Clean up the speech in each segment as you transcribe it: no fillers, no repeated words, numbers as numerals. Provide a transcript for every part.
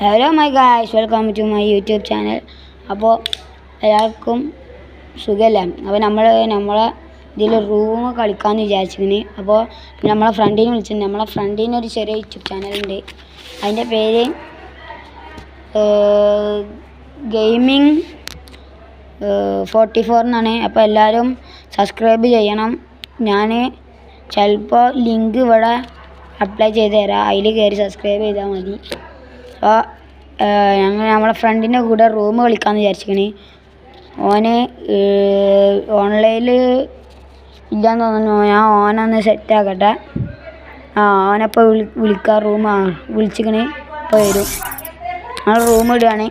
Hello my guys, welcome to my YouTube channel. അപ്പോൾ എല്ലാവർക്കും സുഖമല്ല. അപ്പോൾ നമ്മളെ ഇതിൽ റൂം കളിക്കാമെന്ന് വിചാരിച്ചിരുന്നു. അപ്പോൾ നമ്മളെ ഫ്രണ്ടിനെ വിളിച്ചിട്ടുണ്ട്. നമ്മളെ ഫ്രണ്ടിന് ഒരു ചെറിയ യൂട്യൂബ് ചാനലുണ്ട്. അതിൻ്റെ പേര് ഗെയിമിംഗ് 44 എന്നാണ്. അപ്പോൾ എല്ലാവരും സബ്സ്ക്രൈബ് ചെയ്യണം. ഞാൻ ചിലപ്പോൾ ലിങ്ക് ഇവിടെ അപ്ലൈ ചെയ്ത് തരാം. അതിൽ കയറി സബ്സ്ക്രൈബ് ചെയ്താൽ മതി. അപ്പോൾ ഞങ്ങൾ നമ്മളെ ഫ്രണ്ടിൻ്റെ കൂടെ റൂം കളിക്കാമെന്ന് വിചാരിച്ചിരിക്കണേ. ഓന് ഓൺലൈനിൽ ഇല്ലാന്ന് തോന്നുന്നു. ഞാൻ ഓനൊന്ന് സെറ്റാക്കട്ടെ. ഓനപ്പോൾ വിളിക്കാം. വിളിച്ചിക്കണേ. ഇപ്പോൾ വരും. ഞങ്ങൾ റൂം ഇടുകയാണ്.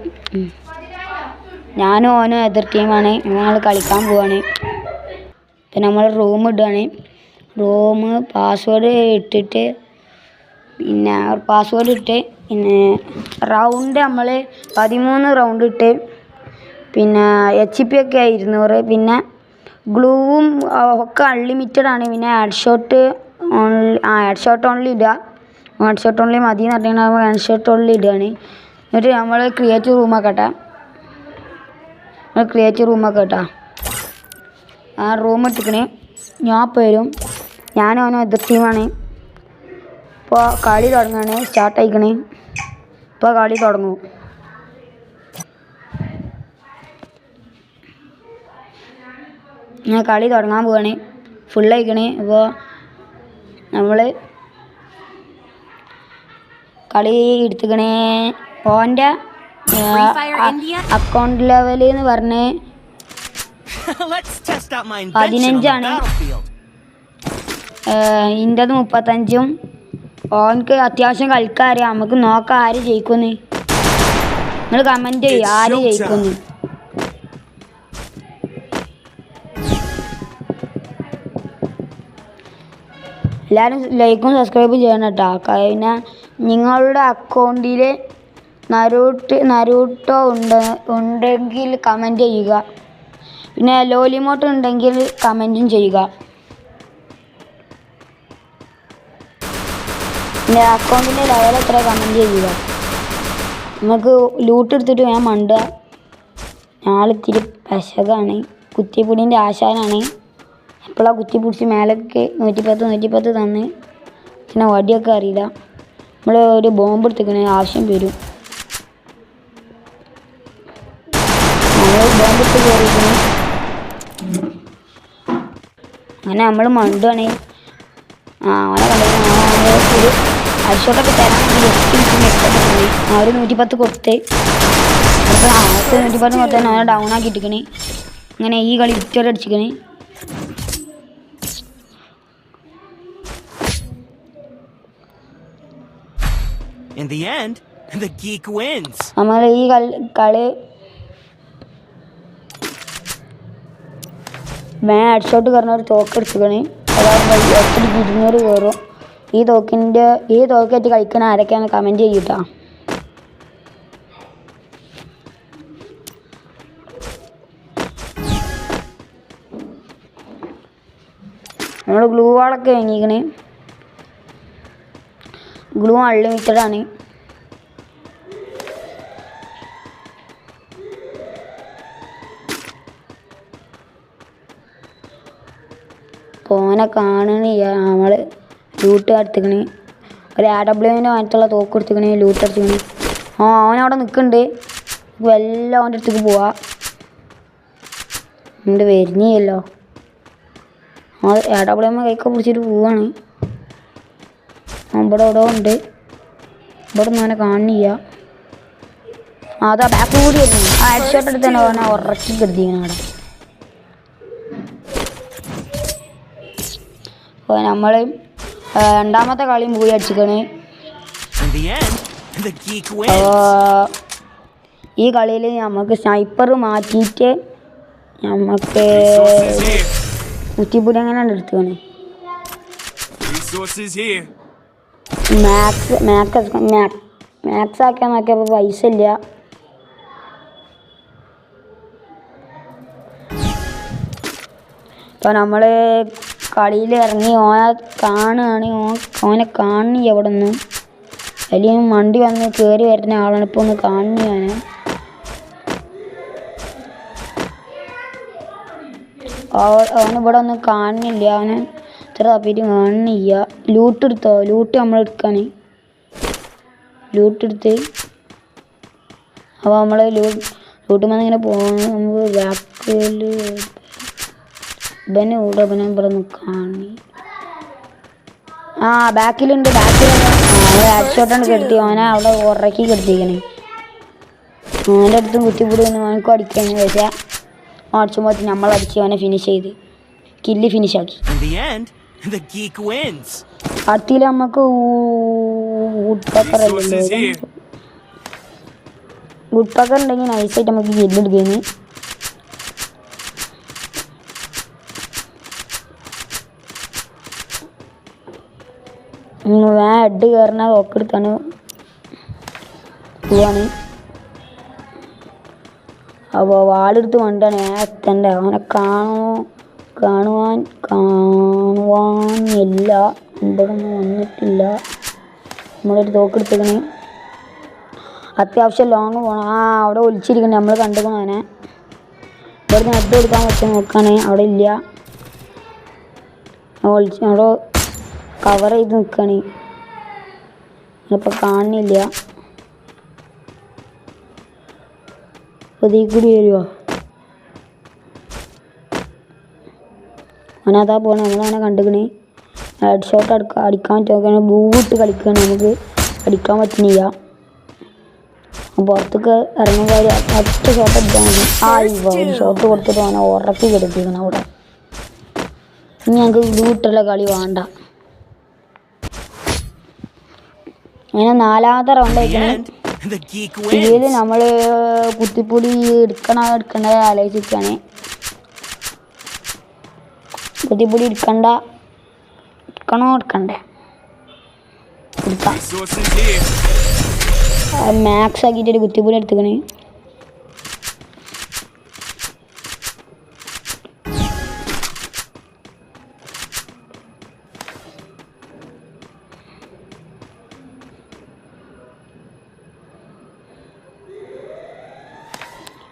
ഞാനും ഓനും എതിർ ടീമാണ്. ഞങ്ങൾ കളിക്കാൻ പോവാണ്. അപ്പം നമ്മൾ റൂം ഇടുകയാണ്. റൂം പാസ്വേഡ് ഇട്ടിട്ട് പാസ്വേഡ് ഇട്ട് റൗണ്ട് നമ്മൾ 13 റൗണ്ട് ഇട്ട് HP ഒക്കെ 200. പിന്നെ ഗ്ലൂവും ഒക്കെ അൺലിമിറ്റഡ് ആണ്. പിന്നെ ഹെഡ്ഷോട്ട് ഓൺലി ഇടുക. ഹെഡ്ഷോട്ട് ഓൺലി മതി എന്ന് പറഞ്ഞാൽ ഹെഡ്ഷോട്ട് ഓൺലി ഇടുകയാണ്. എന്നിട്ട് നമ്മൾ ക്രിയേറ്റീവ് റൂമാക്കട്ടെ. ആ റൂം ഇട്ടിക്കണേ. ഞാൻ ഇപ്പോൾ വരും. ഞാനും അവനും എതിർ ടീമാണ്. ഇപ്പോൾ കളി തുടങ്ങുകയാണ്. സ്റ്റാർട്ട് ആയിക്കണേ. ഇപ്പോൾ കളി തുടങ്ങും. ഞാൻ കളി തുടങ്ങാൻ പോവാണ്. ഫുള്ളായിക്കണേ. അപ്പോൾ നമ്മൾ കളി എടുത്തുക്കണേ. ഓൻ്റെ അക്കൗണ്ട് ലെവൽ എന്ന് പറഞ്ഞ് 15 ഇൻ്റെത് 35. ഓനക്ക് അത്യാവശ്യം കളിക്കാൻ അറിയാം. നമുക്ക് നോക്കാം ആര് ജയിക്കുമെന്ന്. നിങ്ങൾ കമൻറ്റ് ചെയ്യും ആര് ജയിക്കുമെന്ന്. എല്ലാവരും ലൈക്കും സബ്സ്ക്രൈബും ചെയ്യണം കേട്ടോ. പിന്നെ നിങ്ങളുടെ അക്കൗണ്ടിൽ നരൂട്ടോ ഉണ്ടെങ്കിൽ കമൻറ്റ് ചെയ്യുക. പിന്നെ ലോലിമോട്ട് ഉണ്ടെങ്കിൽ കമൻറ്റും ചെയ്യുക. പിന്നെ അക്കൗണ്ടിൻ്റെ ലെവൽ എത്ര കമൻറ്റ് ചെയ്യുക. നമുക്ക് ലൂട്ട് എടുത്തിട്ട് ഞാൻ മണ്ടുക. ഞാളിത്തിരി പശകാണ്. കുത്തിപ്പൊടിൻ്റെ ആശാനാണ്. എപ്പോഴാണ് കുത്തി പിടിച്ച് മേലൊക്കെ 110 തന്ന്. പിന്നെ വടിയൊക്കെ അറിയില്ല. നമ്മൾ ഒരു ബോംബ് എടുത്തിക്കണ ആവശ്യം വരും. നമ്മൾ ബോംബ് എടുത്ത് കയറിയിരിക്കണേ. അങ്ങനെ നമ്മൾ മണ്ടുവാണ്. അവനെ കണ്ടിട്ട് ഒരു അടിച്ചോട്ടൊക്കെ തരാണെങ്കിൽ ഒരു 110 കൊടുത്ത്. അപ്പോൾ 110 കൊടുത്താൽ അവനെ ഡൗൺ ആക്കി ഇട്ടിക്കണേ. അങ്ങനെ ഈ കളി victory അടിച്ചിക്കണേ. In the end, the geek wins. നമ്മൾ ഈ കളി ഹെഡ്ഷോട്ട് കയറുന്ന ഒരു തോക്ക് എടുത്തുക്കണേ. അതായത് 200 കയറും. ഈ തോക്കേറ്റ് കളിക്കണ ആരൊക്കെയാണ് കമൻറ്റ് ചെയ്യൂട്ടാ. നമ്മൾ ഗ്ലൂ വാളൊക്കെ വാങ്ങിക്കണേ. ഗ്ലൂ അൺലിമിറ്റഡ് ആണ്. പോനെ കാണണില്ല. നമ്മൾ ലൂട്ട് എടുത്തിക്കണേ. ഒരു AWൻ്റെ മാറ്റുള്ള തോക്ക് എടുത്തിക്കണേ. ലൂട്ട് എടുത്തിക്കണേ. അവനവിടെ നിൽക്കുന്നുണ്ട്. എല്ലാം അവൻ്റെ അടുത്തേക്ക് പോവാ. ഉണ്ട് വരുന്നില്ലല്ലോ. AW കൈക്കെ പിടിച്ചിട്ട് പോവാണ്. ഇവിടെ ഉണ്ട്. ഇവിടെ ഒന്നും അവനെ കാണുന്നില്ല. അതാ ബാക്ക് കൂടി വരുന്നു. ഹെഡ്ഷോട്ട് എടുത്ത് തന്നെ അവനെ ഉറക്കി കരുതിയാണ് അവിടെ. അപ്പോൾ നമ്മൾ രണ്ടാമത്തെ കളിയും പോയി അടിച്ചിക്കണേ. ഈ കളിയിൽ നമുക്ക് സ്നൈപ്പർ മാറ്റിയിട്ട് നമുക്ക് കുറ്റിപ്പുടി അങ്ങനെ എടുത്തുക്കണേ. മാക്സ് ആക്കാൻ നോക്കിയപ്പോൾ പൈസ ഇല്ല. അപ്പോൾ നമ്മൾ കളിയിൽ ഇറങ്ങി ഓനെ കാണുകയാണ്. ഓനെ കാണി എവിടെ നിന്നും അല്ലെങ്കിൽ വണ്ടി വന്ന് കയറി വരുന്ന ആളാണ് ഇപ്പോൾ ഒന്ന് കാണുന്നു ഞാൻ. അവനിവിടെ ഒന്നും കാണുന്നില്ല, അവന് ഇത്ര തപ്പിയിട്ട് കാണുന്നില്ല. ലൂട്ട് എടുത്തോ? ലൂട്ട് നമ്മൾ എടുക്കാണ്. ലൂട്ട് എടുത്ത് അപ്പോൾ നമ്മൾ ലൂട്ട് വന്ന് ഇങ്ങനെ പോകുന്നു. നമുക്ക് ബാക്കിൽ ഇവനെ ഇവിടെ ഇവിടെ ഒന്ന് കാണി. ആ ബാക്കിലുണ്ട്. ഹെഡ് ഷോട്ടാണ് കെടുത്തി. അവനെ അവിടെ ഉറക്കി കെടുത്തിരിക്കണേ. അവൻ്റെ അടുത്തും കുത്തിപ്പൊടി ഒന്ന് അവനക്കും അടിക്കാൻ വെച്ചാൽ അടിച്ചുമ്പോൾ നമ്മളടിച്ച് അവനെ ഫിനിഷ് ചെയ്ത് കില്ല് ഫിനിഷാക്കി. അടുത്തിൽ നമുക്ക് വുഡ് പക്കർ അല്ലല്ലോ, വുഡ് പക്കർ ഉണ്ടെങ്കിൽ നൈസായിട്ട് നമുക്ക് കില്ല് എടുക്കുന്നു. ഹെഡ് കയറുന്ന തോക്കെടുത്താണ് പോവാണ്. അപ്പോൾ വാളെടുത്ത് കൊണ്ടാണ് എത്തണ്ടേ. അവനെ കാണുവാനില്ല. ഇവിടെ ഒന്നും വന്നിട്ടില്ല. നമ്മളൊരു തോക്കെടുത്തേക്കണേ. അത്യാവശ്യം ലോങ് പോകണം. അവിടെ ഒളിച്ചിരിക്കണേ, നമ്മൾ കണ്ടുപോകണം അവനെ. ഇവിടുന്ന് ഹെഡ് കൊടുക്കാൻ പറ്റും നോക്കുകയാണെ. അവിടെ ഇല്ല, അവിടെ കവർ ചെയ്ത് നിൽക്കുകയാണ്. ഇപ്പോൾ കാണുന്നില്ല. അപ്പോൾ ഇതിൽ കൂടി വരുമോ? അവനതാ പോകണം. നമ്മളവനെ കണ്ടുക്കണേ. ഹെഡ് ഷോട്ട് അടിക്കാൻ പറ്റും. ബൂട്ട് കളിക്കുകയാണ്, നമുക്ക് അടിക്കാൻ പറ്റുന്നില്ല. പുറത്തേക്ക് ഇറങ്ങുമ്പോൾ ഒറ്റ ഷോട്ട് അടിക്കാൻ മതി. ഒരു ഷോട്ട് കൊടുത്തിട്ട് അവനെ ഉറക്കി കെടുത്തിരിക്കണം അവിടെ. ഇനി ഞങ്ങൾക്ക് ബൂട്ടുള്ള കളി വേണ്ട. അങ്ങനെ 4ാമത്തെ റൗണ്ട് ആയിരിക്കണം. ഇതിൽ നമ്മൾ കുത്തിപ്പൊടി എടുക്കണ്ടേ ആലോചിക്കാണ്. കുത്തിപ്പൊടി എടുക്കണ്ടേ? എടുക്കാം. മാക്സ് ആക്കിയിട്ടൊരു കുത്തിപ്പൊടി എടുത്തുക്കണേ.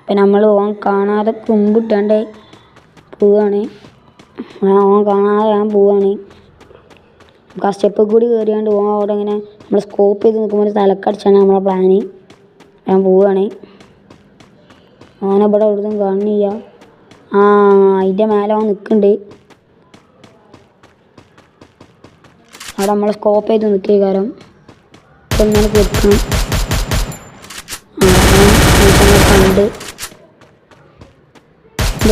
ഇപ്പം നമ്മൾ ഓൻ കാണാതെ കുമ്പിട്ടാണ്ട് പോവുകയാണ്. ഓൻ കാണാതെ ഞാൻ പോവുകയാണ്. നമുക്ക് ആ സ്റ്റെപ്പ് കൂടി കയറിയാണ്ട് ഓൻ അവിടെ ഇങ്ങനെ നമ്മൾ സ്കോപ്പ് ചെയ്ത് നിൽക്കുമ്പോൾ തലക്കടിച്ചാണ് നമ്മളെ പ്ലാന്. ഞാൻ പോവുകയാണ്. ഓനെവിടെ എവിടുന്നും കാണുന്നില്ല. അതിൻ്റെ മേലെ അവൻ നിൽക്കുന്നുണ്ട്. അവിടെ നമ്മൾ സ്കോപ്പ് ചെയ്ത് നിൽക്കുക കാരണം ഇപ്പം ഇങ്ങനെ കൊടുക്കണം. കണ്ട്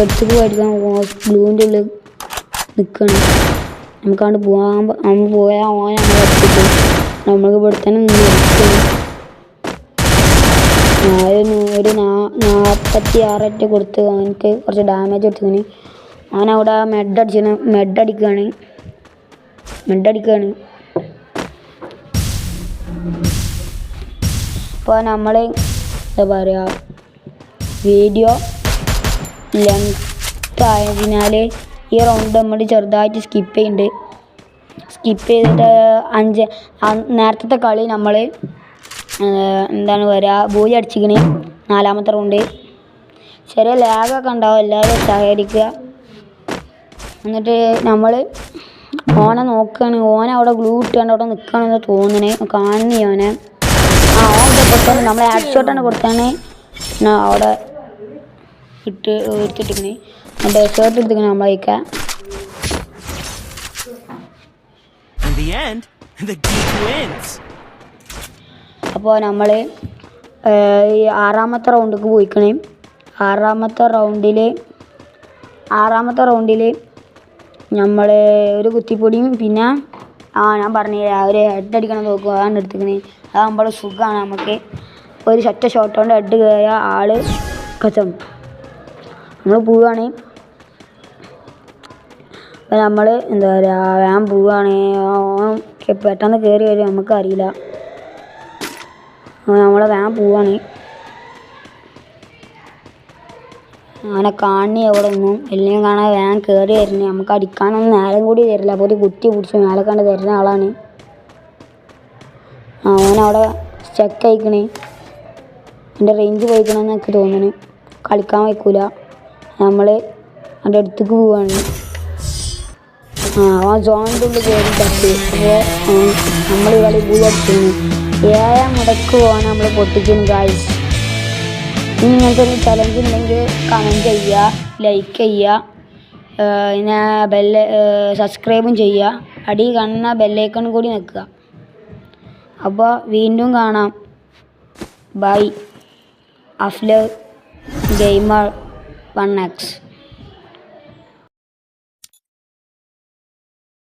അടുത്തേക്ക് പോയിരിക്കാൻ ഗ്ലൂവിൻ്റെ ഉള്ളിൽ നിൽക്കണം. നമുക്കവിടെ പോയാൽ ഓൻ നമ്മൾ എടുത്തിട്ട് നമ്മൾക്ക് ഇവിടെ തന്നെ നിന്ന് ഒരു 46 കൊടുത്ത് അവനക്ക് കുറച്ച് ഡാമേജ് എടുത്തതിന് അവനവിടെ മെഡടിക്കുകയാണ്. അപ്പോൾ നമ്മൾ എന്താ പറയുക, വീഡിയോ ലെങ്ത് ആയതിനാൽ ഈ റൗണ്ട് നമ്മൾ ചെറുതായിട്ട് സ്കിപ്പ് ചെയ്തിട്ട് നേരത്തെ കളി നമ്മൾ എന്താണ് പറയുക ബൂയി അടിച്ചിക്കണേ. 4ാമത്തെ റൗണ്ട് ചെറിയ ലാഗൊക്കെ ഉണ്ടാവും. എല്ലാവരും സഹകരിക്കുക. എന്നിട്ട് നമ്മൾ ഓനെ നോക്കുകയാണ്. ഓനവിടെ ഗ്ലൂ ഇട്ടുകൊണ്ട് അവിടെ നിൽക്കുകയാണെന്ന് തോന്നണേ. കാണുന്നേ ഓനെ. ഓൻ പെട്ടെന്ന് നമ്മൾ ഹെഡ് ഷോട്ടാണ് കൊടുത്താണ് അവിടെ എടുത്തിട്ടിരിക്കണേ. ഷർട്ട് എടുത്തിരിക്കണേ നമ്മളേക്ക്. അപ്പോൾ നമ്മൾ ഈ 6ാമത്തെ റൗണ്ടിലേക്ക് പോയിക്കണേ. 6ാമത്തെ റൗണ്ടിൽ നമ്മൾ ഒരു കുത്തിപ്പൊടിയും പിന്നെ ഞാൻ പറഞ്ഞില്ല ഒരു ഹെഡ് അടിക്കണം നോക്കുക അതാണ് എടുത്തിക്കണേ. അതാകുമ്പോൾ സുഖമാണ് നമുക്ക്. ഒരു ഒറ്റ ഷോട്ട് കൊണ്ട് ഹെഡ് കയറിയ ആള് കച്ചം നമ്മൾ പോവുകയാണ്. അപ്പോൾ നമ്മൾ എന്താ പറയുക ഞാൻ പോവുകയാണ്. പെട്ടെന്ന് കയറി വരും നമുക്കറിയില്ല. നമ്മൾ പോവുകയാണ്. അങ്ങനെ കാണി എവിടെ ഒന്നും എല്ലാം കാണാതെ കയറി വരുന്നത്. നമുക്ക് അടിക്കാനൊന്നും നേരം കൂടി തരില്ല. അപ്പോൾ ഒരു കുത്തി പിടിച്ച് മേലെ കണ്ട് തരുന്ന ആളാണ്. അവനവിടെ സ്റ്റക്ക് ആയിക്കണേ. എൻ്റെ റേഞ്ച് പോയിക്കണമെന്ന് എനിക്ക് തോന്നുന്നു. കളിക്കാൻ വയ്ക്കൂല. നമ്മൾ അതിൻ്റെ അടുത്തേക്ക് പോവാണ്. അവൻ സോണിൻ്റെ ഉള്ളിൽ കയറി തട്ടി. അപ്പോൾ നമ്മൾ കളി പോയി അടിക്കുന്നു. 7 മുടക്ക് പോകാൻ നമ്മൾ പൊട്ടിക്കുന്നു ഗായ്സ്. ഇനി ഇങ്ങനത്തെ ഒരു ചലഞ്ച് ഉണ്ടെങ്കിൽ കമൻറ്റ് ചെയ്യുക, ലൈക്ക് ചെയ്യുക, പിന്നെ സബ്സ്ക്രൈബും ചെയ്യുക. അടി കാണുന്ന ബെല്ലൈക്കൺ കൂടി നിൽക്കുക. അപ്പോൾ വീണ്ടും കാണാം. ബൈ. അഫ്ലർ ഗെയിമർ 1x.